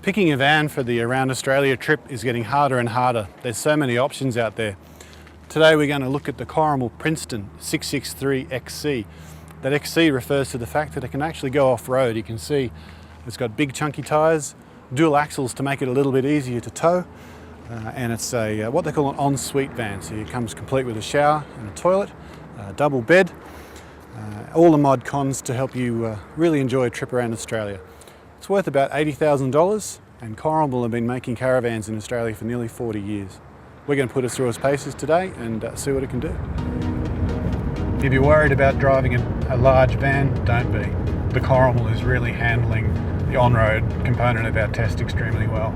Picking a van for the Around Australia trip is getting harder and harder. There's so many options out there. Today we're going to look at the Coromal Princeton 663XC. That XC refers to the fact that it can actually go off-road. You can see it's got big chunky tyres, dual axles to make it a little bit easier to tow, and it's a what they call an ensuite van. So it comes complete with a shower and a toilet, double bed, all the mod cons to help you really enjoy a trip around Australia. It's worth about $80,000, and Coromal have been making caravans in Australia for nearly 40 years. We're going to put it through its paces today and see what it can do. If you're worried about driving a large van, don't be. The Coromal is really handling the on-road component of our test extremely well.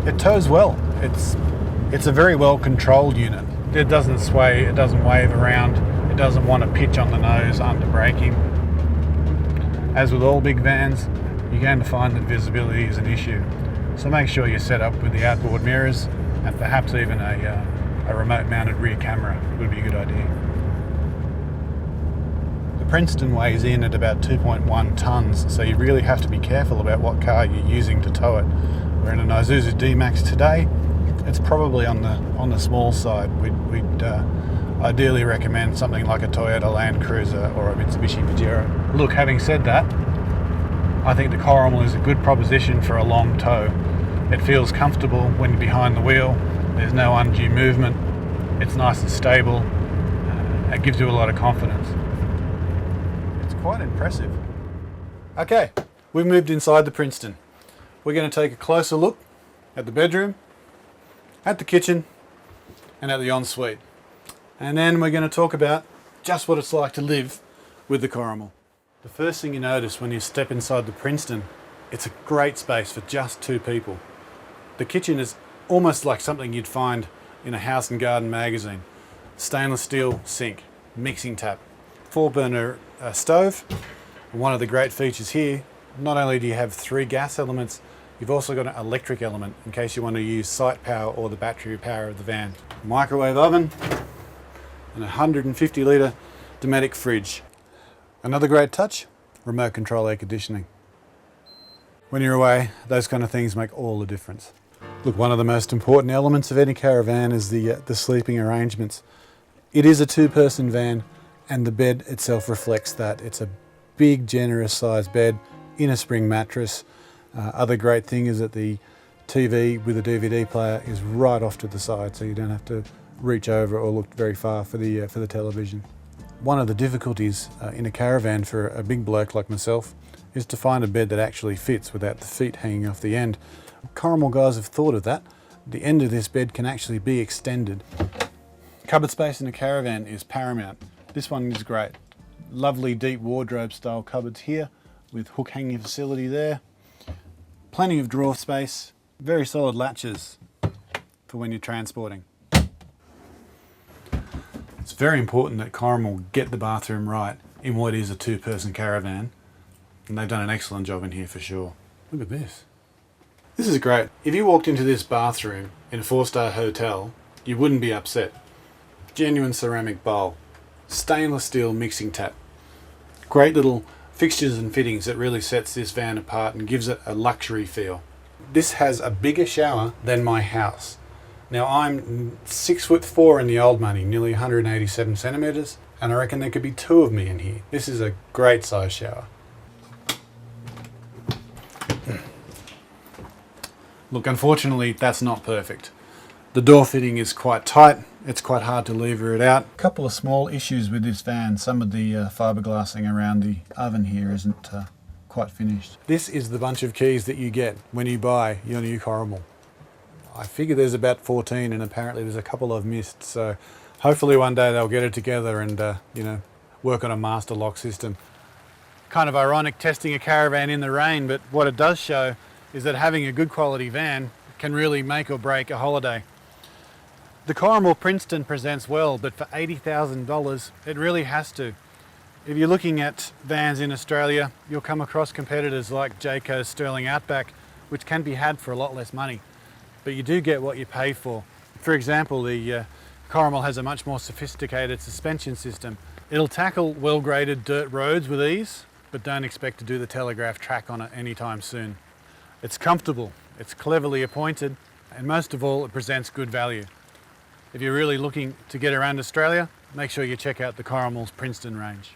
It tows well. It's a very well controlled unit. It doesn't sway, it doesn't wave around, it doesn't want to pitch on the nose under braking. As with all big vans, you're going to find that visibility is an issue. So make sure you're set up with the outboard mirrors, and perhaps even a remote mounted rear camera would be a good idea. The Princeton weighs in at about 2.1 tonnes, so you really have to be careful about what car you're using to tow it. We're in an Isuzu D-Max today. It's probably on the small side. We'd ideally recommend something like a Toyota LandCruiser or a Mitusbushi Pajero. Look, having said that, I think the Coromal is a good proposition for a long tow. It feels comfortable when you're behind the wheel. There's no undue movement. It's nice and stable. It gives you a lot of confidence. It's quite impressive. Okay, we've moved inside the Princeton. We're going to take a closer look at the bedroom, at the kitchen, and at the ensuite. And then we're going to talk about just what it's like to live with the Coromal. The first thing you notice when you step inside the Princeton, it's a great space for just two people. The kitchen is almost like something you'd find in a house and garden magazine. Stainless steel sink, mixing tap, 4-burner stove. And one of the great features here, not only do you have 3 gas elements, you've also got an electric element in case you want to use site power or the battery power of the van. Microwave oven and a 150 litre Dometic fridge. Another great touch, remote control air conditioning. When you're away, those kind of things make all the difference. Look, one of the most important elements of any caravan is the sleeping arrangements. It is a 2-person van, and the bed itself reflects that. It's a big, generous sized bed in a spring mattress. Other great thing is that the TV with a DVD player is right off to the side, so you don't have to reach over or look very far for the television. One of the difficulties in a caravan for a big bloke like myself is to find a bed that actually fits without the feet hanging off the end. Coromal guys have thought of that. The end of this bed can actually be extended. Cupboard space in a caravan is paramount. This one is great. Lovely deep wardrobe style cupboards here with hook hanging facility there. Plenty of drawer space, very solid latches for when you're transporting. It's very important that Coromal get the bathroom right in what is a 2-person caravan, and they've done an excellent job in here for sure. Look at this. This is great. If you walked into this bathroom in a 4-star hotel, you wouldn't be upset. Genuine ceramic bowl, stainless steel mixing tap, great little fixtures and fittings that really sets this van apart and gives it a luxury feel. This has a bigger shower than my house. Now I'm 6'4" in the old money, nearly 187 centimetres, and I reckon there could be 2 of me in here. This is a great size shower. Look, unfortunately that's not perfect. The door fitting is quite tight, it's quite hard to lever it out. A couple of small issues with this van. Some of the fiberglassing around the oven here isn't quite finished. This is the bunch of keys that you get when you buy your new Coromal. I figure there's about 14, and apparently there's a couple I've missed, so hopefully one day they'll get it together and work on a master lock system. Kind of ironic testing a caravan in the rain, but what it does show is that having a good quality van can really make or break a holiday. The Coromal Princeton presents well, but for $80,000 it really has to. If you're looking at vans in Australia, you'll come across competitors like Jayco's Sterling Outback, which can be had for a lot less money. But you do get what you pay for. For example, the Coromal has a much more sophisticated suspension system. It'll tackle well-graded dirt roads with ease, but don't expect to do the telegraph track on it anytime soon. It's comfortable, it's cleverly appointed, and most of all, it presents good value. If you're really looking to get around Australia, make sure you check out the Coromal's Princeton range.